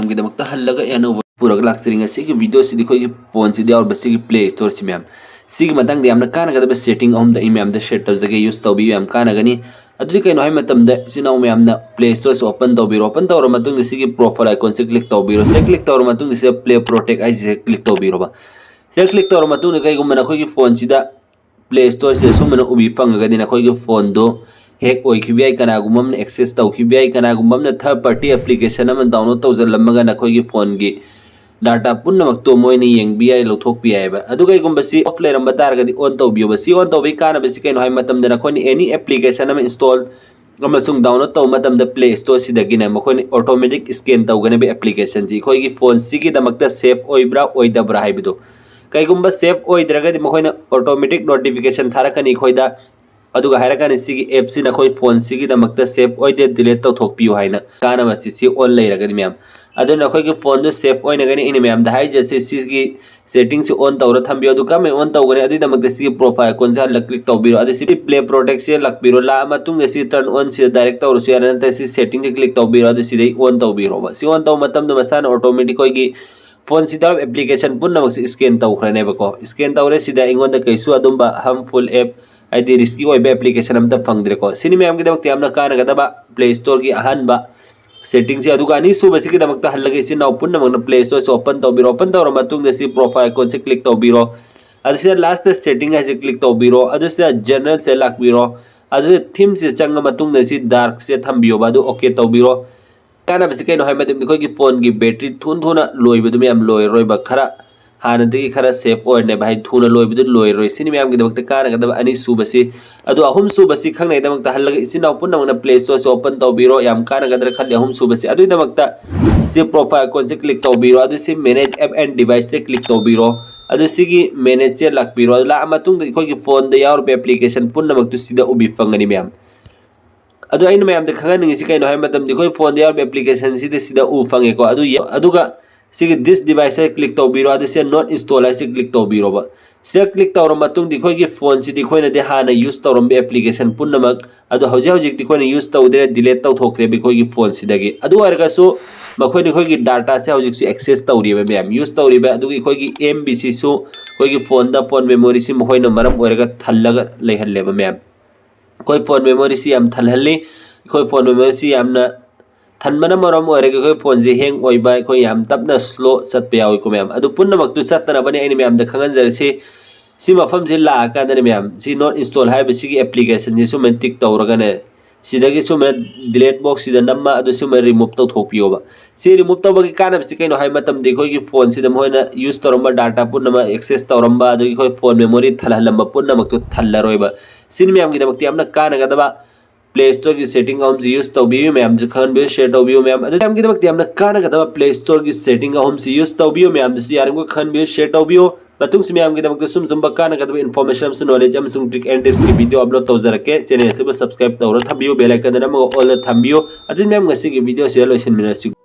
की दमकता हल्लगा यानो पुरग लाक्सरिंग सिगी वीडियो सिदी खोई फोन सिदी और बस सिगी प्ले स्टोर सि मैम सिगी मतंग दे हमना काना गदा सेटिंग अहम द मैम द सेट तौजगे यूज तौबी मैम काना गनी अदुदि कइनो हाय मतम द सिनाउ मैम ना प्ले स्टोर से ओपन तौर मतुंग सिगी प्रोफाइल आइकन से क्लिक तौबिरो से क्लिक तौर मतुंग से प्ले प्रोटेक्ट आई से क्लिक तौबिरो बा से क्लिक तौर मतुंग कई गुमना खोई फोन सिदा प्ले स्टोर से सुमन उबी फंगगदी ना खोई फोन दो हेक ओइखिबियाई कनागुमम एक्सेस तौखिबियाई कनागुमम थर्ड पार्टी एप्लीकेशन अमन डाउनलोड तौजलमगा नखोई फोन की डाटा पुनमक तो मोइने येंगबियाई लौथोकबियाईबा अदु कईगुमबसी ऑफ लेरम बतारगदी ऑन तौबियोबा सी ऑन तौबी कानबसी कइनो हाय मतमदा नखोनी एनी एप्लीकेशन अम इंस्टॉल अमसुंग डाउनलोड तौ मतमदा प्ले स्टोर सिदगिना मखोनी ऑटोमेटिक स्कैन तौगने बे एप्लीकेशन जी खोई फोन सिगी दमकता सेफ ओइब्रा ओइदब्रा हाइबदो कईगुमबा सेफ ओइद्रगदी मखोइना ऑटोमेटिक नोटिफिकेशन थारकनी खोइदा अदुगा हायरकानी सिगी एप सिना खोई फोन सिगी दमकता सेफ ओइदे डिलीट तौथोकपियो हाइना कानबसी सी ऑन लेरगदी मैम अदुना खोई फोन दो सेफ ओइनगनी इन मैम दा हाइ जैसे सिगी सेटिंग से ऑन तौर थंबियो अदुका मे ऑन तौगने अदुई दमकता सिगी प्रोफाइल कोन जा लक क्लिक तौबिरो अदु सिगी प्ले प्रोटेक्ट से लकबिरो ला मतुंग से टर्न ऑन से डायरेक्ट तौर से याना ता सि सेटिंग के क्लिक तौबिरो अदु सिदै ऑन तौबिरो बा सी ऑन तौ मतम द मसान ऑटोमेटिक खोई फोन सिदा एप्लीकेशन पुनमक से स्कैन तौखरने बको स्कैन तौरे सिदा इंगोन द कैसु अदुंबा हार्मफुल ऐप आइदि रिस्की ओइबे एप्लीकेशन अमता फंगद्रेको सिनि मैम की दमकते हमना कानगदबा प्ले स्टोर की अहनबा सेटिंग से अदुगा अनि सुबसी की दमकता हल्लगे सि नाउ पुनमक प्ले स्टोर से ओपन तौबिरो ओपन तौर मतुंग दसि प्रोफाइल आइकन से क्लिक तौबिरो अदुसे लास्ट सेटिंग है से क्लिक तौबिरो अदुसे जनरल से लाकबिरो अदुसे थीम से चंग मतुंग दसि डार्क से थंबियो बादु ओके तौबिरो काना बसी कइनो हाय मतम दिखोय की फोन की बैटरी थुन थुना लोइबदु मैम लोय रोइबा खरा हानदगी खरा सेफ ओरने भाई थुना लोइबदु लोय रोइ सिनि मैम की दमकता कानगदबा अनि सुबसी अदु अहुम सुबसी खंगनै दमकता हल्लगे इसिनाउ पुनमना प्ले स्टोर से ओपन तौबिरो याम कानगदर खल्ले अहुम सुबसी अदुई दमकता से प्रोफाइल आइकन से क्लिक तौबिरो अदु से मैनेज ऐप एंड डिवाइस से क्लिक तौबिरो अदु सिगी मैनेज से लकबिरो ला मतुंग द खोई फोन द यावर एप्लीकेशन पुनमक तु सिदा उबी फंगनी मैम अदु अइन मैम द खंगनिंग सि कइनो हाय मतम दि खोई फोन द यावर एप्लीकेशन सिदा उ फंगेको अदुगा सिगी दिस डिवाइस से क्लिक तौबिरो अदु से नॉट इंस्टॉल से क्लिक तौबिरो बा से क्लिक तौर मतुंग दि खोई फोन सिदि खोइना दे हाना यूज तौरम एप्लीकेशन पुनमक अदु हौजे हौजिक दि खोइना यूज तौदरे डिलीट तौथोखरे बि खोई फोन सिदगी अदु अरगसु मखोइनि खोई डाटा से हौजिक सु एक्सेस तौरिबे मैम यूज तौरिबे अदु खोई एमबीसी सु खोई फोन दा फोन मेमोरी सि मखोइना मरम ओरगा थल्लगा लेहल्लेबा मैम कोई फोन मेमोरी सि याम थल्हल्ली कोई फोन मेमोरी सि यामना थनबना मरम ओरगे कोई फोन जे हैंग ओइबा कोई याम तपना स्लो चतपे याव को मैम अदु पुनमक तु चतना बने आइन मैम द खंगनजर सि मफम जे ला का दने मैम सि नॉट इंस्टॉल हाय बसी की एप्लीकेशन जे सुमें टिक तौरगने सिदगी सुमें डिलीट बॉक्स सिदा नम्मा अदु सुमें रिमूव तौथोकपियोबा सि रिमूव तौबगी कानब सि कइनो हाय मतम दे कोई फोन सिदा मोइना यूज तौरम्बा डाटा पुनमा एक्सेस तौरम्बा अदु कोई फोन मेमोरी थलहलम्बा पुनमक तु थल्लरोइबा सिन मैम की दमकती हमना कानगदबा प्ले स्टोर की सेटिंग हम से यूज तौबियो मैम जे खन बे शेयर तौबियो मैम अदु मैम की दमकती हमना कानगदबा प्ले स्टोर की सेटिंग हम से यूज तौबियो मैम जे यारम को खन बे शेयर तौबियो मतुंग से मैम की दमकती सुम कानगदबा इन्फॉर्मेशन से नॉलेज हम सुम ट्रिक एंड टिप्स की वीडियो अपलोड तौजरके चैनल से सब्सक्राइब तौर थंबियो बेल आइकन नम ऑल थंबियो अदु मैम ngasi की वीडियो से लोशन मिनसी